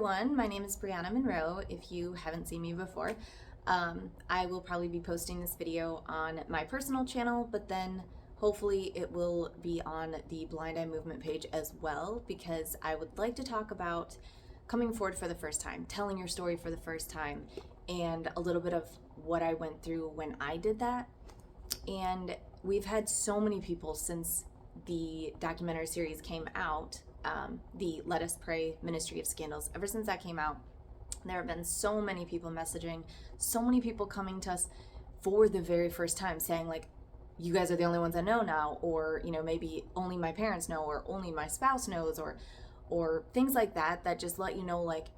everyone, my name is Brianna Monroe, if you haven't seen me before. I will probably be posting this video on my personal channel, but then hopefully it will be on the Blind Eye Movement page as well, because I would like to talk about coming forward for the first time, telling your story for the first time, and a little bit of what I went through when I did that. And we've had so many people since the documentary series came out, the Let Us Pray Ministry of Scandals. Ever since that came out, there have been so many people messaging, so many people coming to us for the very first time saying like, you guys are the only ones I know now, or, you know, maybe only my parents know, or only my spouse knows, or things like that, that just let you know, like,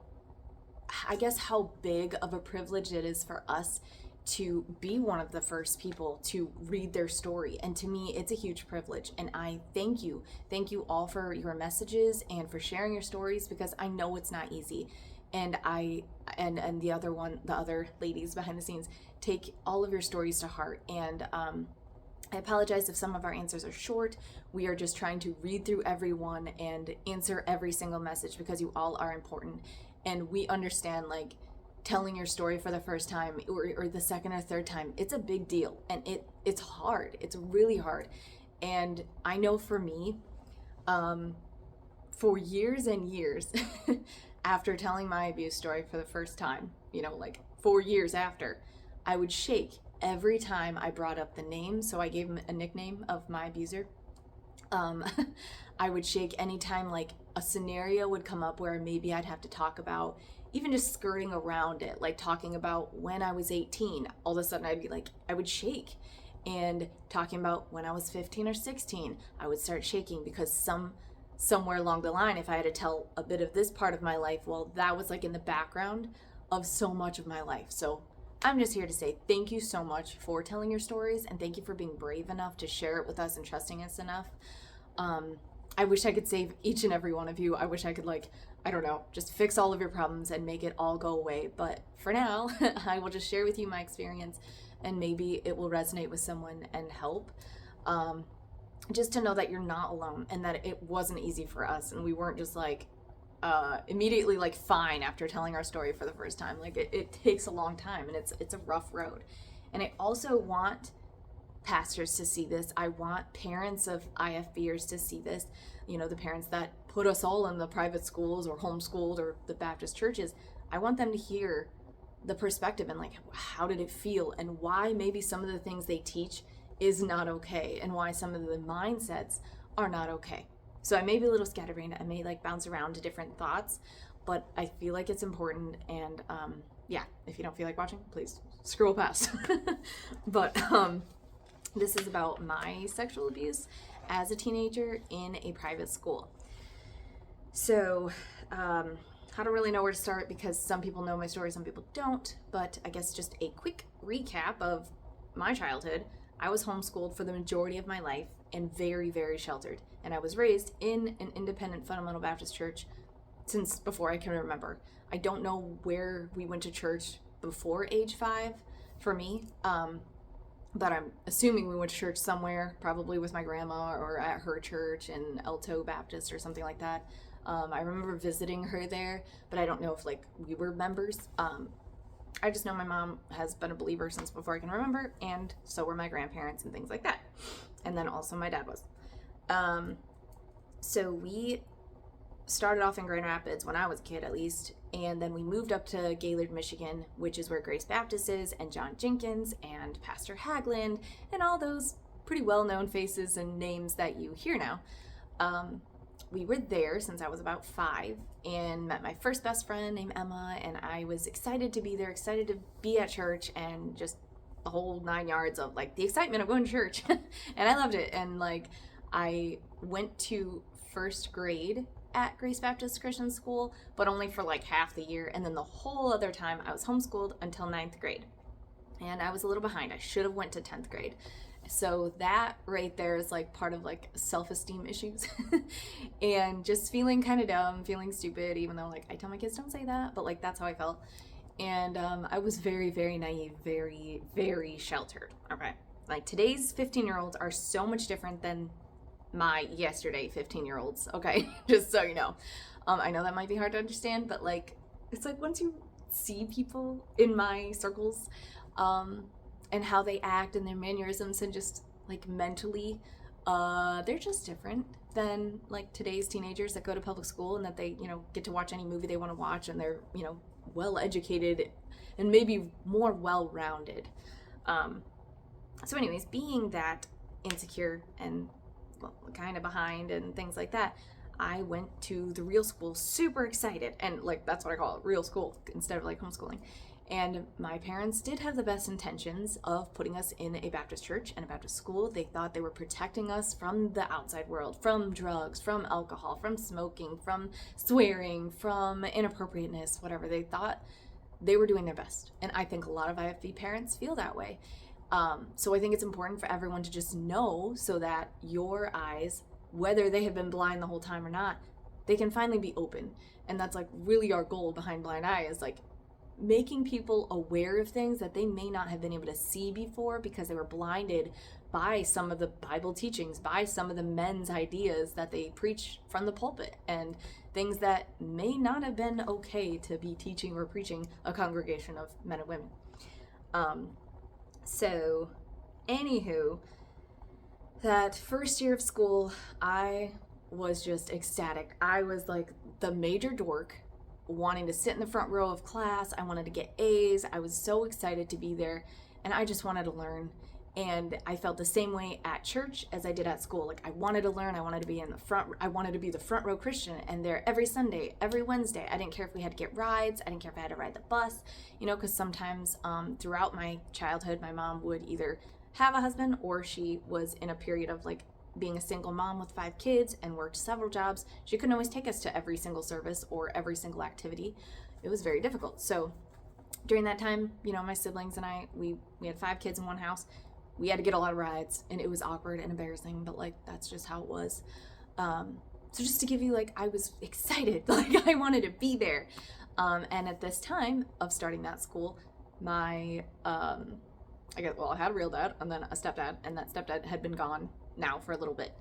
I guess how big of a privilege it is for us to be one of the first people to read their story. And to me, it's a huge privilege. And I thank you. Thank you all for your messages and for sharing your stories, because I know it's not easy. And and the other ladies behind the scenes take all of your stories to heart. And I apologize if some of our answers are short. We are just trying to read through everyone and answer every single message, because you all are important. And we understand, like, telling your story for the first time or the second or third time, it's a big deal, and it's hard. It's really hard. And I know for me, for years and years after telling my abuse story for the first time, you know, like 4 years after, I would shake every time I brought up the name. So I gave him a nickname of my abuser. I would shake anytime like a scenario would come up where maybe I'd have to talk about even just skirting around it, like talking about when I was 18, all of a sudden I'd be like, I would shake. And talking about when I was 15 or 16, I would start shaking, because somewhere along the line, if I had to tell a bit of this part of my life, well, that was like in the background of so much of my life. So I'm just here to say thank you so much for telling your stories, and thank you for being brave enough to share it with us and trusting us enough. I wish I could save each and every one of you. I wish I could, like, I don't know, just fix all of your problems and make it all go away. But for now, I will just share with you my experience, and maybe it will resonate with someone and help. Just to know that you're not alone, and that it wasn't easy for us, and we weren't just like immediately like fine after telling our story for the first time. Like it takes a long time, and it's a rough road. And I also want pastors to see this. I want parents of IFBers to see this. You know, the parents that put us all in the private schools or homeschooled or the Baptist churches. I want them to hear the perspective and like, how did it feel, and why maybe some of the things they teach is not okay, and why some of the mindsets are not okay. So I may be a little scatterbrained. I may like bounce around to different thoughts, but I feel like it's important. And yeah, if you don't feel like watching, please scroll past. But this is about my sexual abuse as a teenager in a private school. So I don't really know where to start, because some people know my story, some people don't. But I guess just a quick recap of my childhood. I was homeschooled for the majority of my life and very, very sheltered. And I was raised in an independent fundamental Baptist church since before I can remember. I don't know where we went to church before age 5 for me, but I'm assuming we went to church somewhere, probably with my grandma or at her church in Alto Baptist or something like that. I remember visiting her there, but I don't know if like we were members. I just know my mom has been a believer since before I can remember, and so were my grandparents and things like that. And then also my dad was. So we started off in Grand Rapids when I was a kid, at least, and then we moved up to Gaylord, Michigan, which is where Grace Baptist is, and John Jenkins and Pastor Hagland and all those pretty well-known faces and names that you hear now. We were there since I was about 5 and met my first best friend named Emma, and I was excited to be there, excited to be at church, and just the whole 9 yards of like the excitement of going to church. And I loved it. And like I went to first grade at Grace Baptist Christian School, but only for like half the year, and then the whole other time I was homeschooled until 9th grade. And I was a little behind. I should have went to 10th grade. So that right there is like part of like self-esteem issues and just feeling kind of dumb, feeling stupid, even though like I tell my kids don't say that, but like that's how I felt. And I was very, very naive, very, very sheltered. Okay. Like today's 15-year-olds are so much different than my yesterday 15-year-olds. Okay. Just so you know. I know that might be hard to understand, but like it's like once you see people in my circles, and how they act and their mannerisms and just like mentally, they're just different than like today's teenagers that go to public school and that they, get to watch any movie they want to watch, and they're, well educated and maybe more well-rounded. So anyways, being that insecure and kind of behind and things like that, I went to the real school super excited, and like that's what I call it, real school instead of like homeschooling. And my parents did have the best intentions of putting us in a Baptist church and a Baptist school. They thought they were protecting us from the outside world, from drugs, from alcohol, from smoking, from swearing, from inappropriateness, whatever. They thought they were doing their best. And I think a lot of IFB parents feel that way. So I think it's important for everyone to just know, so that your eyes, whether they have been blind the whole time or not, they can finally be open. And that's like really our goal behind Blind Eye, is like making people aware of things that they may not have been able to see before because they were blinded by some of the Bible teachings, by some of the men's ideas that they preach from the pulpit, and things that may not have been okay to be teaching or preaching a congregation of men and women. So anywho, that first year of school, I was just ecstatic. I was like the major dork, wanting to sit in the front row of class. I wanted to get A's. I was so excited to be there, and I just wanted to learn. And I felt the same way at church as I did at school. Like, I wanted to learn. I wanted to be in the front. I wanted to be the front row Christian, and there every Sunday, every Wednesday. I didn't care if we had to get rides. I didn't care if I had to ride the bus, because sometimes throughout my childhood, my mom would either have a husband, or she was in a period of like being a single mom with 5 kids and worked several jobs. She couldn't always take us to every single service or every single activity. It was very difficult. So during that time, my siblings and I, we had 5 kids in one house. We had to get a lot of rides, and it was awkward and embarrassing, but like that's just how it was. So just to give you, like, I was excited, like I wanted to be there. And at this time of starting that school, my I had a real dad and then a stepdad, and that stepdad had been gone now for a little bit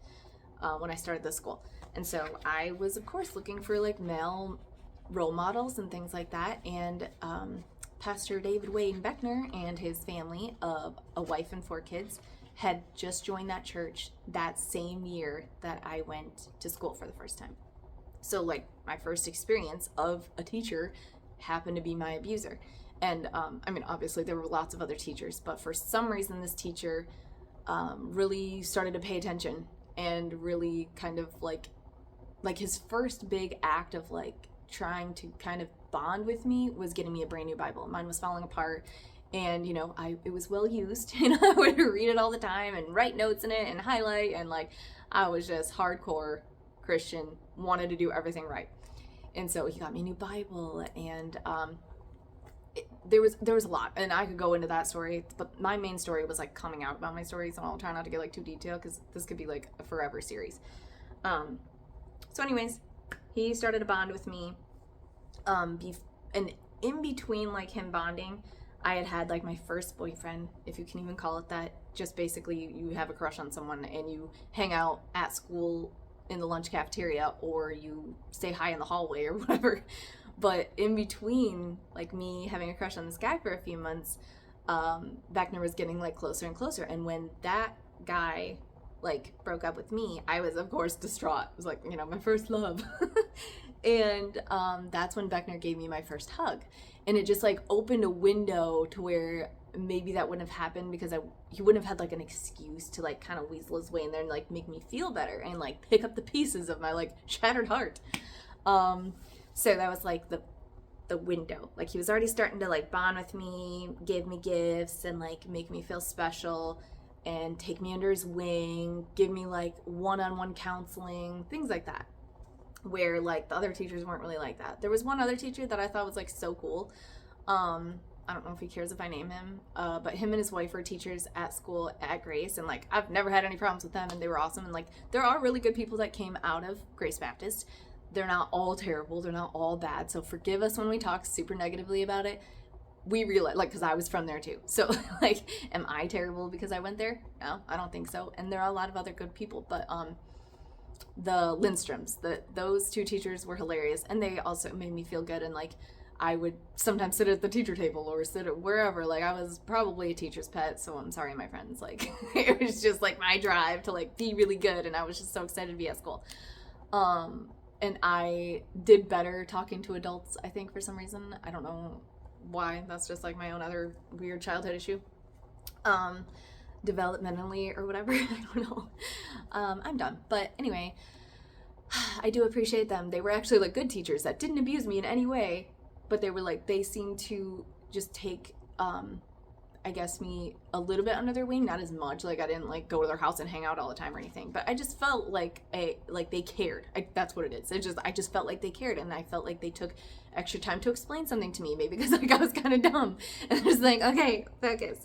when I started this school. And so I was, of course, looking for like male role models and things like that. And Pastor David Wayne Beckner and his family of a wife and 4 kids had just joined that church that same year that I went to school for the first time. So like my first experience of a teacher happened to be my abuser. And obviously there were lots of other teachers, but for some reason this teacher really started to pay attention, and really kind of like his first big act of like trying to kind of bond with me was getting me a brand new Bible. Mine was falling apart, and it was well used, and I would read it all the time and write notes in it and highlight, and like I was just hardcore Christian, wanted to do everything right. And so he got me a new Bible, and there was a lot, and I could go into that story, but my main story was like coming out about my story, so I'll try not to get like too detailed because this could be like a forever series. So anyways, he started to bond with me, and in between like him bonding, I had like my first boyfriend, if you can even call it that. Just basically you have a crush on someone and you hang out at school in the lunch cafeteria, or you say hi in the hallway or whatever. But in between, like me having a crush on this guy for a few months, Beckner was getting like closer and closer. And when that guy like broke up with me, I was of course distraught. It was like, my first love. And that's when Beckner gave me my first hug. And it just like opened a window to where maybe that wouldn't have happened, because he wouldn't have had like an excuse to like kind of weasel his way in there and like make me feel better and like pick up the pieces of my like shattered heart. So that was like the window. Like he was already starting to like bond with me, give me gifts, and like make me feel special, and take me under his wing, give me like one-on-one counseling, things like that, where like the other teachers weren't really like that. There was one other teacher that I thought was like so cool. I don't know if he cares if I name him, but him and his wife are teachers at school at Grace, and like I've never had any problems with them, and they were awesome. And like there are really good people that came out of Grace Baptist. They're not all terrible, they're not all bad, so forgive us when we talk super negatively about it. We realize, like, because I was from there too, so like, am I terrible because I went there? No, I don't think so. And there are a lot of other good people, but the Lindstroms, those 2 teachers were hilarious, and they also made me feel good. And like I would sometimes sit at the teacher table or sit at wherever. Like, I was probably a teacher's pet, so I'm sorry, my friends. Like, it was just like my drive to like be really good, and I was just so excited to be at school. And I did better talking to adults, I think, for some reason. I don't know why. That's just like my own other weird childhood issue. Developmentally or whatever. I don't know. I'm done. But anyway, I do appreciate them. They were actually like good teachers that didn't abuse me in any way, but they were like, they seemed to just take, I guess, me a little bit under their wing, not as much. Like, I didn't like go to their house and hang out all the time or anything, but I just felt like they cared. That's what it is. I just felt like they cared, and I felt like they took extra time to explain something to me, maybe because like I was kind of dumb, and I was like, okay, focus,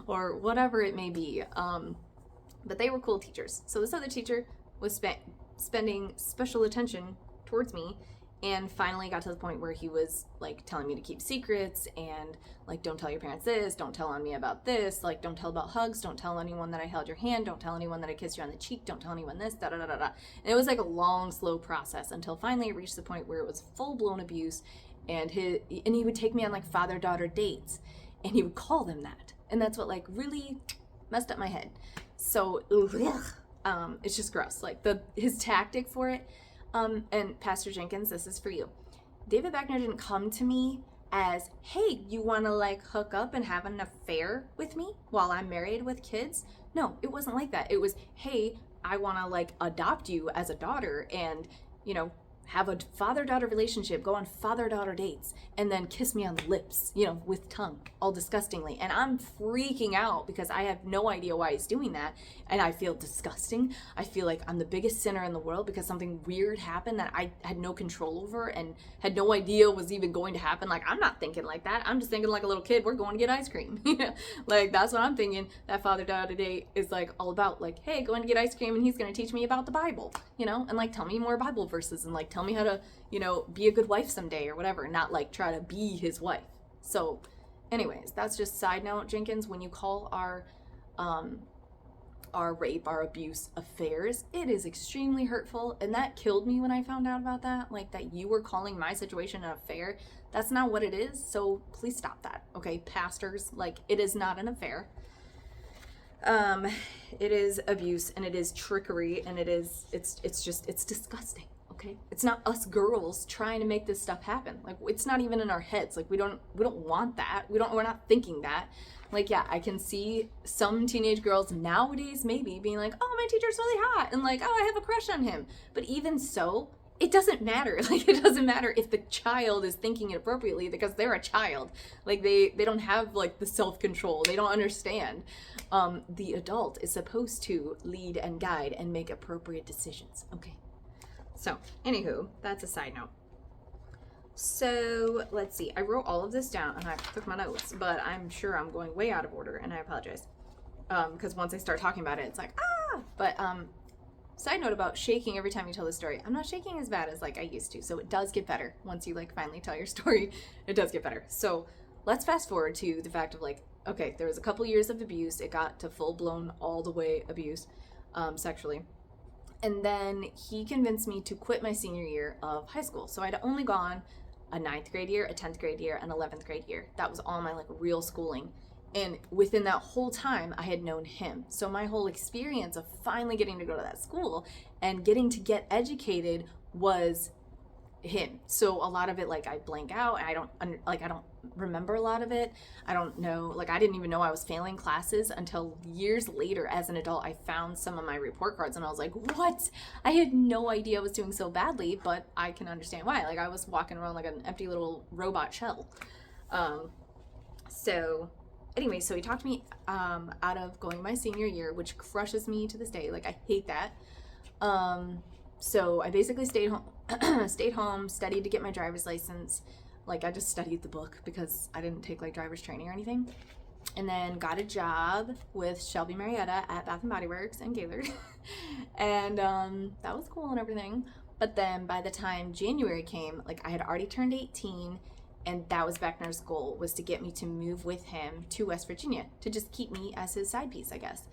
or whatever it may be. But they were cool teachers. So this other teacher was spending special attention towards me, and finally got to the point where he was like telling me to keep secrets, and like, don't tell your parents this, don't tell on me about this, like, don't tell about hugs, don't tell anyone that I held your hand, don't tell anyone that I kissed you on the cheek, don't tell anyone this, da da da da da. And it was like a long, slow process until finally it reached the point where it was full-blown abuse, and he would take me on like father-daughter dates, and he would call them that, and that's what like really messed up my head. So it's just gross. Like his tactic for it. And Pastor Jenkins, this is for you. David Wagner didn't come to me as, hey, you want to like hook up and have an affair with me while I'm married with kids? No, it wasn't like that. It was, hey, I want to like adopt you as a daughter and, have a father-daughter relationship, go on father-daughter dates, and then kiss me on the lips, with tongue, all disgustingly. And I'm freaking out because I have no idea why he's doing that. And I feel disgusting. I feel like I'm the biggest sinner in the world because something weird happened that I had no control over and had no idea was even going to happen. Like, I'm not thinking like that. I'm just thinking like a little kid, we're going to get ice cream. Like, that's what I'm thinking. That father-daughter date is like all about like, hey, going to get ice cream and he's going to teach me about the Bible, and like tell me more Bible verses and like tell me how to, be a good wife someday or whatever, not like try to be his wife. So anyways, that's just side note, Jenkins. When you call our rape, our abuse affairs, it is extremely hurtful, and that killed me when I found out about that, like that you were calling my situation an affair. That's not what it is, so please stop that, okay? Pastors, like, it is not an affair. It is abuse, and it is trickery, and it's disgusting. Okay, it's not us girls trying to make this stuff happen. Like, it's not even in our heads. Like, we don't want that. We're not thinking that. Like, yeah, I can see some teenage girls nowadays maybe being like, oh, my teacher's really hot, and like, oh, I have a crush on him. But even so, it doesn't matter. Like, it doesn't matter if the child is thinking it appropriately because they're a child. Like, they don't have like the self-control. They don't understand. The adult is supposed to lead and guide and make appropriate decisions. Okay. So, anywho, that's a side note. So, let's see. I wrote all of this down and I took my notes, but I'm sure I'm going way out of order and I apologize. Because once I start talking about it, it's like, ah! But, side note about shaking every time you tell the story. I'm not shaking as bad as like I used to, so it does get better. Once you like finally tell your story, it does get better. So, let's fast forward to the fact of like, okay, there was a couple years of abuse. It got to full-blown all the way abuse, sexually. And then he convinced me to quit my senior year of high school. So I'd only gone a 9th grade year, a 10th grade year, an 11th grade year. That was all my like real schooling. And within that whole time, I had known him. So my whole experience of finally getting to go to that school and getting to get educated was him. So a lot of it, like, I blank out. I don't remember a lot of it. I don't know, like, I didn't even know I was failing classes until years later as an adult. I found some of my report cards and I was like, what? I had no idea I was doing so badly, but I can understand why. Like, I was walking around like an empty little robot shell. So anyway, so he talked me out of going my senior year, which crushes me to this day. Like, I hate that. So I basically stayed home, studied to get my driver's license. Like, I just studied the book because I didn't take like driver's training or anything. And then got a job with Shelby Marietta at Bath & Body Works in Gaylord. And that was cool and everything. But then by the time January came, like, I had already turned 18, and that was Beckner's goal, was to get me to move with him to West Virginia, to just keep me as his side piece, I guess.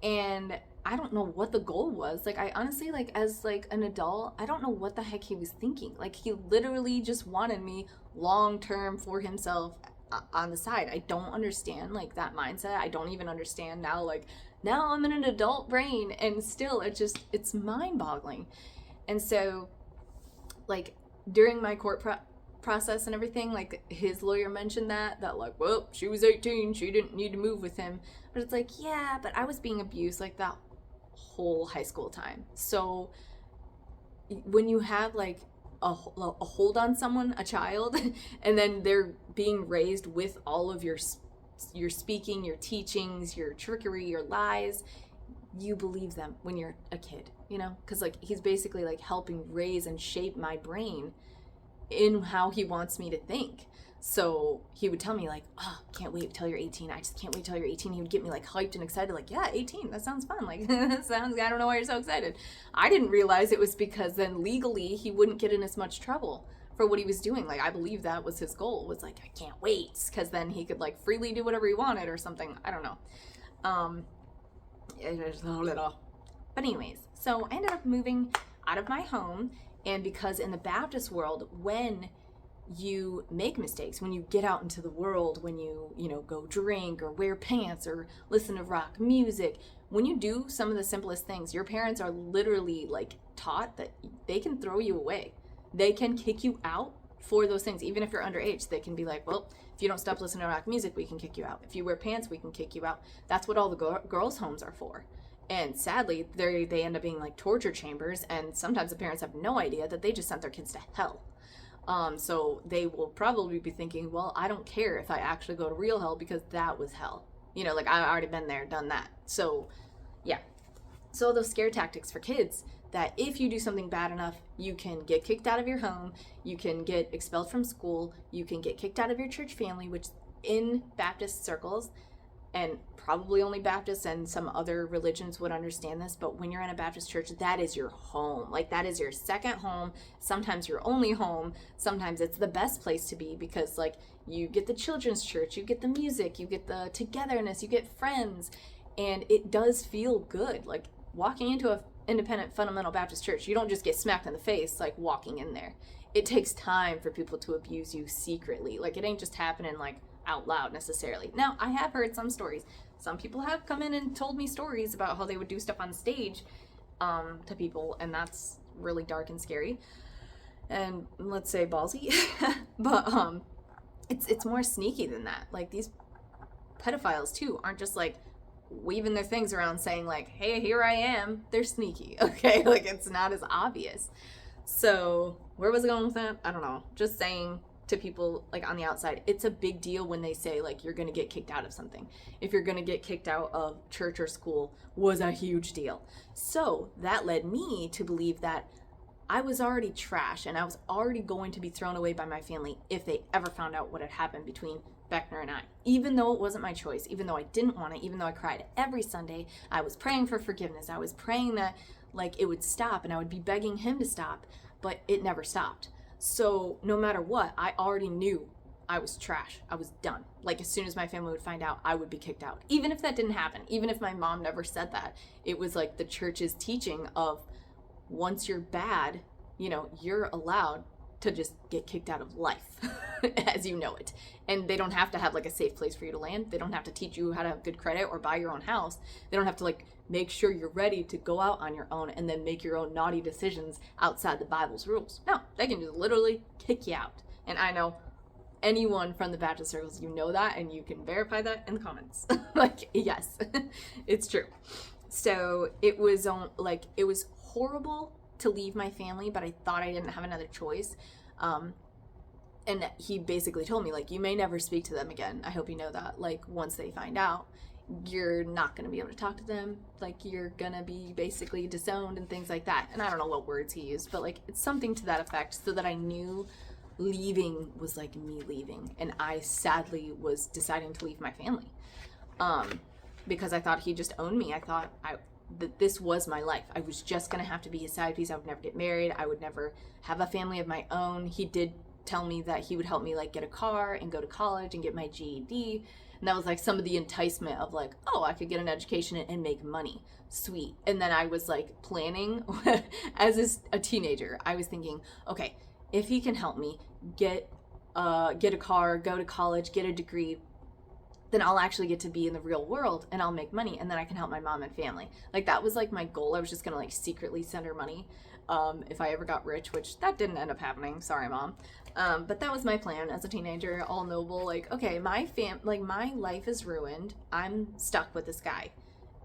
And I don't know what the goal was. Like, I honestly, like, as like an adult, I don't know what the heck he was thinking. Like, he literally just wanted me long term for himself on the side. I don't understand like that mindset. I don't even understand now, like now I'm in an adult brain, and still it's mind boggling. And so like during my court process and everything, like his lawyer mentioned that like, well, she was 18, she didn't need to move with him. But it's like, yeah, but I was being abused like that whole high school time. So when you have like a hold on someone, a child, and then they're being raised with all of your speaking, your teachings, your trickery, your lies, you believe them when you're a kid, you know, because like he's basically like helping raise and shape my brain in how he wants me to think. So he would tell me like, oh, can't wait till you're 18. I just can't wait till you're 18. He would get me like hyped and excited, like, yeah, 18, that sounds fun. Like, that sounds, I don't know why you're so excited. I didn't realize it was because then legally he wouldn't get in as much trouble for what he was doing. Like, I believe that was his goal, was like, I can't wait, because then he could like freely do whatever he wanted or something. I don't know. But anyways, so I ended up moving out of my home. And because in the Baptist world, when you make mistakes, when you get out into the world, when you know, go drink or wear pants or listen to rock music, when you do some of the simplest things, your parents are literally like taught that they can throw you away. They can kick you out for those things. Even if you're underage, they can be like, well, if you don't stop listening to rock music, we can kick you out. If you wear pants, we can kick you out. That's what all the girls' homes are for. And sadly, they end up being like torture chambers, and sometimes the parents have no idea that they just sent their kids to hell. So they will probably be thinking, well, I don't care if I actually go to real hell, because that was hell. You know, like I've already been there, done that. So yeah. So those scare tactics for kids, that if you do something bad enough, you can get kicked out of your home, you can get expelled from school, you can get kicked out of your church family, which in Baptist circles, and probably only Baptists and some other religions would understand this, but when you're in a Baptist church, that is your home. Like, that is your second home, sometimes your only home, sometimes it's the best place to be, because like you get the children's church, you get the music, you get the togetherness, you get friends, and it does feel good. Like walking into a independent fundamental Baptist church, you don't just get smacked in the face like walking in there. It takes time for people to abuse you secretly. Like, it ain't just happening like out loud necessarily. Now, I have heard some stories. Some people have come in and told me stories about how they would do stuff on stage to people, and that's really dark and scary, and let's say ballsy. But it's more sneaky than that. Like, these pedophiles too aren't just like waving their things around saying like, hey, here I am. They're sneaky, okay? Like, it's not as obvious. So where was I going with that? I don't know. Just saying to people like on the outside, it's a big deal when they say like you're gonna get kicked out of something. If you're gonna get kicked out of church or school, was a huge deal. So that led me to believe that I was already trash, and I was already going to be thrown away by my family if they ever found out what had happened between Beckner and I. Even though it wasn't my choice, even though I didn't want it, even though I cried every Sunday, I was praying for forgiveness. I was praying that like it would stop, and I would be begging him to stop, but it never stopped. So no matter what, I already knew I was trash. I was done. Like, as soon as my family would find out, I would be kicked out. Even if that didn't happen, even if my mom never said that, it was like the church's teaching of, once you're bad, you know, you're allowed to just get kicked out of life as you know it. And they don't have to have like a safe place for you to land. They don't have to teach you how to have good credit or buy your own house. They don't have to like make sure you're ready to go out on your own and then make your own naughty decisions outside the Bible's rules. No, they can just literally kick you out. And I know anyone from the Baptist circles, you know that, and you can verify that in the comments. Like, yes, it's true. So it was it was horrible to leave my family, but I thought I didn't have another choice. And he basically told me, like, you may never speak to them again. I hope you know that. Like, once they find out, you're not going to be able to talk to them. Like, you're going to be basically disowned and things like that. And I don't know what words he used, but like, it's something to that effect, so that I knew leaving was like me leaving. And I sadly was deciding to leave my family. Because I thought he just owned me. I thought that this was my life. I was just going to have to be his side piece. I would never get married. I would never have a family of my own. He did tell me that he would help me like get a car and go to college and get my GED. And that was like some of the enticement of like, oh, I could get an education and make money. Sweet. And then I was like planning as a teenager, I was thinking, okay, if he can help me get get a car, go to college, get a degree, then I'll actually get to be in the real world and I'll make money and then I can help my mom and family. Like that was like my goal. I was just gonna like secretly send her money if I ever got rich, which that didn't end up happening. Sorry, Mom. But that was my plan as a teenager, all noble. Like, okay, my life is ruined. I'm stuck with this guy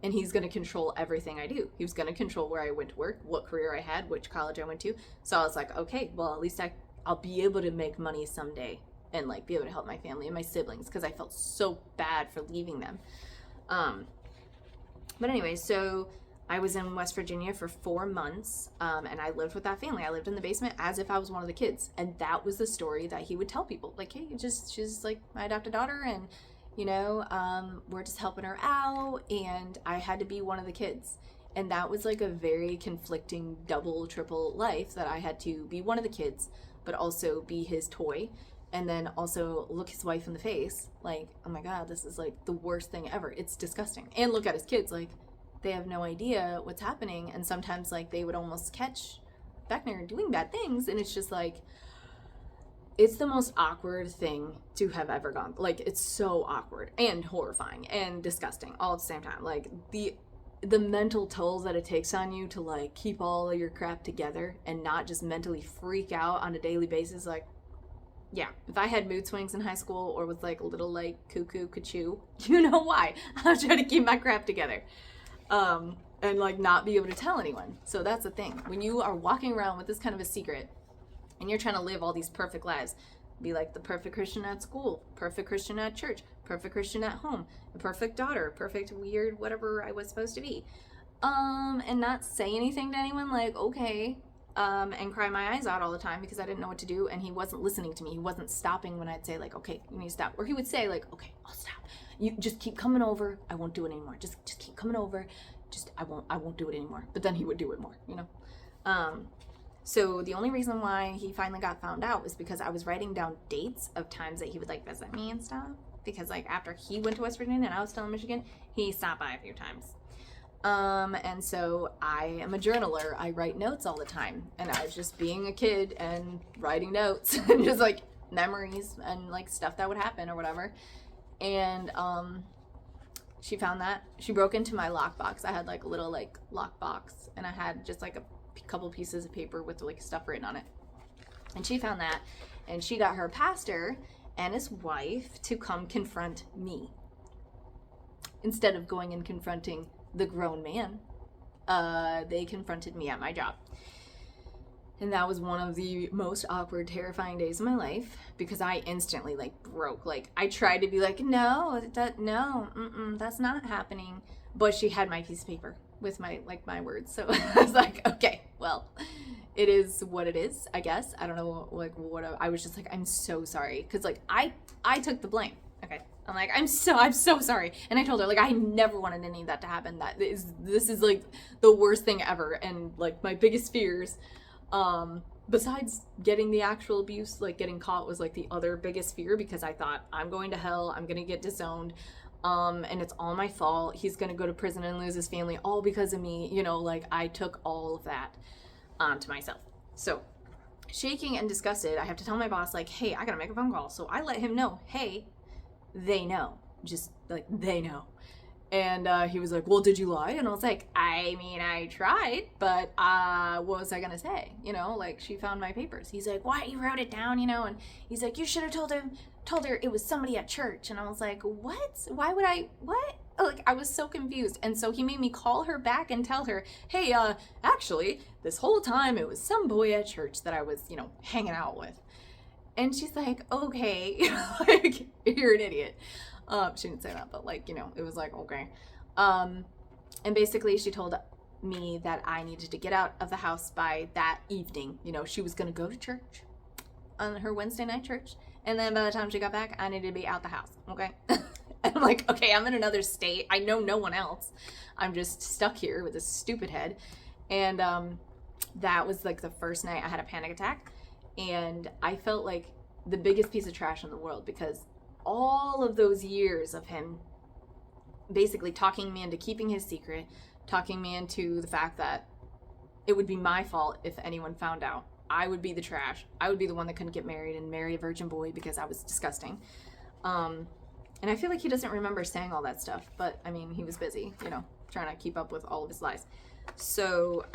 and he's gonna control everything I do. He was gonna control where I went to work, what career I had, which college I went to. So I was like, okay, well, at least I'll be able to make money someday and like be able to help my family and my siblings because I felt so bad for leaving them. But anyway, so I was in West Virginia for 4 months and I lived with that family. I lived in the basement as if I was one of the kids. And that was the story that he would tell people. Like, hey, she's like my adopted daughter and, you know, we're just helping her out. And I had to be one of the kids. And that was like a very conflicting double, triple life that I had to be one of the kids, but also be his toy. And then also look his wife in the face like, oh my God, this is like the worst thing ever. It's disgusting. And look at his kids like they have no idea what's happening. And sometimes like they would almost catch Beckner doing bad things. And it's just like, it's the most awkward thing to have ever gone. Like it's so awkward and horrifying and disgusting all at the same time. Like the mental toll that it takes on you to like keep all of your crap together and not just mentally freak out on a daily basis. Like, yeah, if I had mood swings in high school or was like a little like cuckoo, cuckoo, you know why. I was trying to keep my crap together and like not be able to tell anyone. So that's the thing. When you are walking around with this kind of a secret and you're trying to live all these perfect lives, be like the perfect Christian at school, perfect Christian at church, perfect Christian at home, the perfect daughter, perfect weird whatever I was supposed to be, and not say anything to anyone like, okay, and cry my eyes out all the time because I didn't know what to do and he wasn't listening to me. He wasn't stopping when I'd say like, okay, you need to stop. Or he would say like, okay, I'll stop. You just keep coming over. I won't do it anymore. Just keep coming over. I won't do it anymore. But then he would do it more, you know? So the only reason why he finally got found out was because I was writing down dates of times that he would like visit me and stuff. Because like after he went to West Virginia and I was still in Michigan, he stopped by a few times. And so I am a journaler. I write notes all the time. And I was just being a kid and writing notes and just like memories and like stuff that would happen or whatever. And she found that. She broke into my lockbox. I had like a little like lockbox and I had just like a couple pieces of paper with like stuff written on it. And she found that and she got her pastor and his wife to come confront me instead of going and confronting the grown man. They confronted me at my job. And that was one of the most awkward, terrifying days of my life because I instantly like broke. Like I tried to be like, no, that's not happening. But she had my piece of paper with my words. So I was like, okay, well, it is what it is, I guess. I don't know like what I was just like, I'm so sorry. Cause like I took the blame. Okay. I'm like, I'm so sorry. And I told her, like, I never wanted any of that to happen. This is like the worst thing ever. And like my biggest fears, besides getting the actual abuse, like getting caught was like the other biggest fear because I thought I'm going to hell. I'm going to get disowned. And it's all my fault. He's going to go to prison and lose his family all because of me. You know, like I took all of that onto myself. So shaking and disgusted, I have to tell my boss like, hey, I got to make a phone call. So I let him know, hey, they know, just like they know. And he was like, well, did you lie? And I was like, I mean, I tried, but what was I gonna say? You know, like she found my papers. He's like, why you wrote it down? You know, and he's like, you should have told her it was somebody at church. And I was like, what? Why would I? What? Like I was so confused. And so he made me call her back and tell her, hey, actually, this whole time it was some boy at church that I was, you know, hanging out with. And she's like, okay, like, you're an idiot. She didn't say that, but like, you know, it was like, okay. And basically she told me that I needed to get out of the house by that evening. You know, she was going to go to church on her Wednesday night church. And then by the time she got back, I needed to be out the house. Okay. And I'm like, okay, I'm in another state. I know no one else. I'm just stuck here with this stupid head. And that was like the first night I had a panic attack. And I felt like the biggest piece of trash in the world because all of those years of him basically talking me into keeping his secret, talking me into the fact that it would be my fault if anyone found out. I would be the trash. I would be the one that couldn't get married and marry a virgin boy because I was disgusting. And I feel like he doesn't remember saying all that stuff, but I mean, he was busy, you know, trying to keep up with all of his lies. So,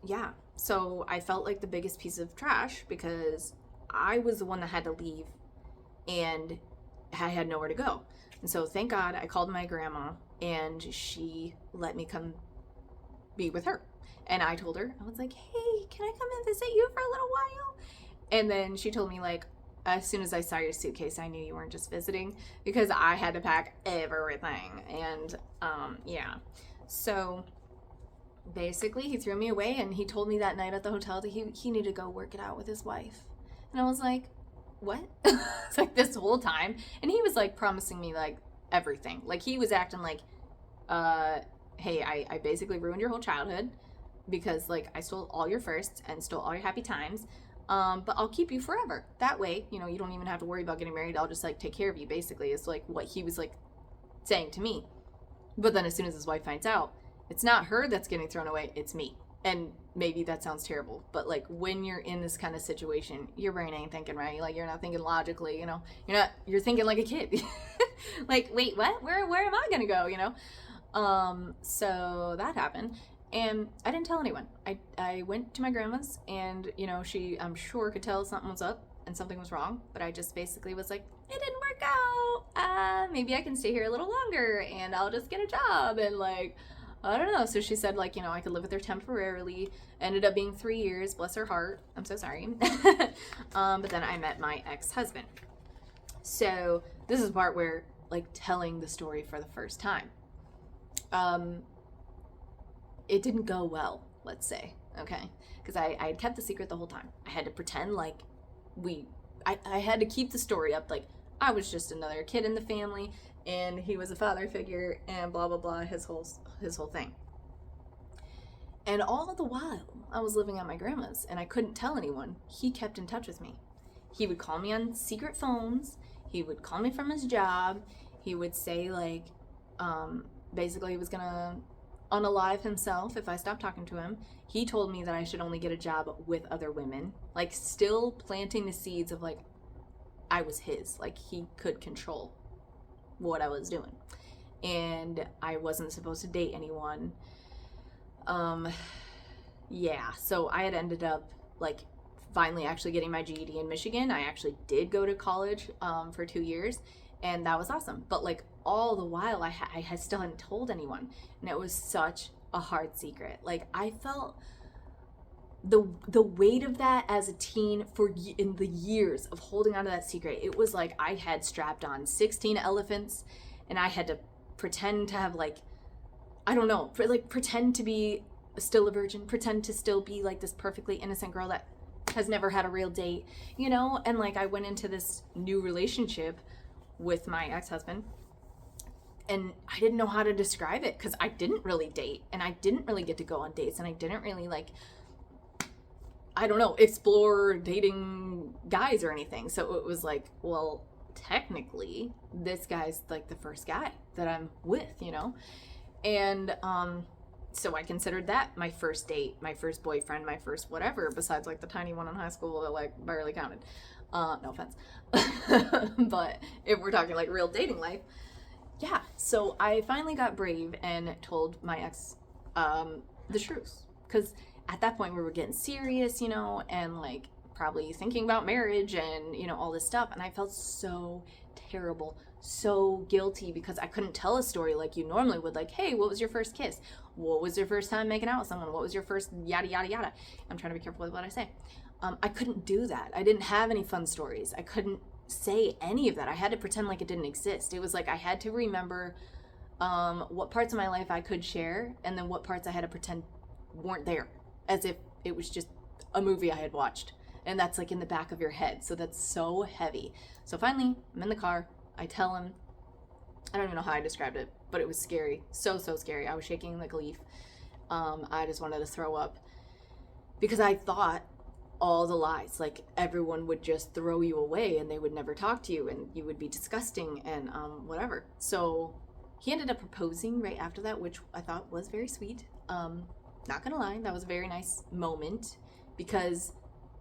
yeah. So I felt like the biggest piece of trash because I was the one that had to leave and I had nowhere to go. And so thank God I called my grandma and she let me come be with her. And I told her, I was like, hey, can I come and visit you for a little while? And then she told me, like, as soon as I saw your suitcase, I knew you weren't just visiting, because I had to pack everything. And yeah. So basically he threw me away, and he told me that night at the hotel that he needed to go work it out with his wife. And I was like, what? It's like this whole time. And he was like promising me like everything. Like he was acting like, hey, I basically ruined your whole childhood because like I stole all your firsts and stole all your happy times. But I'll keep you forever. That way, you know, you don't even have to worry about getting married. I'll just like take care of you, basically, is like what he was like saying to me. But then as soon as his wife finds out, it's not her that's getting thrown away, it's me. And maybe that sounds terrible, but like when you're in this kind of situation, your brain ain't thinking right. Like you're not thinking logically, you know. You're thinking like a kid. Like, wait, what? Where am I gonna go, you know? So that happened. And I didn't tell anyone. I went to my grandma's, and, you know, she, I'm sure, could tell something was up and something was wrong. But I just basically was like, it didn't work out. Maybe I can stay here a little longer, and I'll just get a job. And, like, I don't know. So she said, like, you know, I could live with her temporarily. Ended up being 3 years. Bless her heart. I'm so sorry. But then I met my ex-husband. So this is the part where, like, telling the story for the first time. It didn't go well, let's say, okay? Because I had kept the secret the whole time. I had to pretend like I had to keep the story up, like I was just another kid in the family, and he was a father figure, and blah, blah, blah, his whole thing. And all the while, I was living at my grandma's, and I couldn't tell anyone. He kept in touch with me. He would call me on secret phones. He would call me from his job. He would say, like, basically he was gonna unalive himself if I stopped talking to him. He told me that I should only get a job with other women, like still planting the seeds of like I was his, like he could control what I was doing, and I wasn't supposed to date anyone. Yeah, so I had ended up like finally actually getting my GED in Michigan. I actually did go to college for 2 years, and that was awesome. But like all the while, I still hadn't told anyone, and it was such a hard secret. Like I felt the weight of that as a teen in the years of holding on to that secret. It was like I had strapped on 16 elephants, and I had to pretend to have like, I don't know, pretend to be still a virgin, pretend to still be like this perfectly innocent girl that has never had a real date, you know? And like I went into this new relationship with my ex-husband, and I didn't know how to describe it because I didn't really date, and I didn't really get to go on dates, and I didn't really like, I don't know, explore dating guys or anything. So it was like, well, technically this guy's like the first guy that I'm with, you know? And so I considered that my first date, my first boyfriend, my first whatever, besides like the tiny one in high school that like barely counted. No offense. But if we're talking like real dating life, yeah. So I finally got brave and told my ex the truth. Because at that point we were getting serious, you know, and like probably thinking about marriage and, you know, all this stuff. And I felt so terrible, so guilty, because I couldn't tell a story like you normally would, like, hey, what was your first kiss? What was your first time making out with someone? What was your first yada, yada, yada? I'm trying to be careful with what I say. I couldn't do that. I didn't have any fun stories. I couldn't say any of that. I had to pretend like it didn't exist. It was like I had to remember what parts of my life I could share, and then what parts I had to pretend weren't there, as if it was just a movie I had watched. And that's like in the back of your head. So that's so heavy. So finally, I'm in the car. I tell him, I don't even know how I described it, but it was scary. So scary. I was shaking like a leaf. I just wanted to throw up because I thought all the lies, like everyone would just throw you away and they would never talk to you and you would be disgusting and whatever. So he ended up proposing right after that, which I thought was very sweet. not gonna lie, that was a very nice moment, because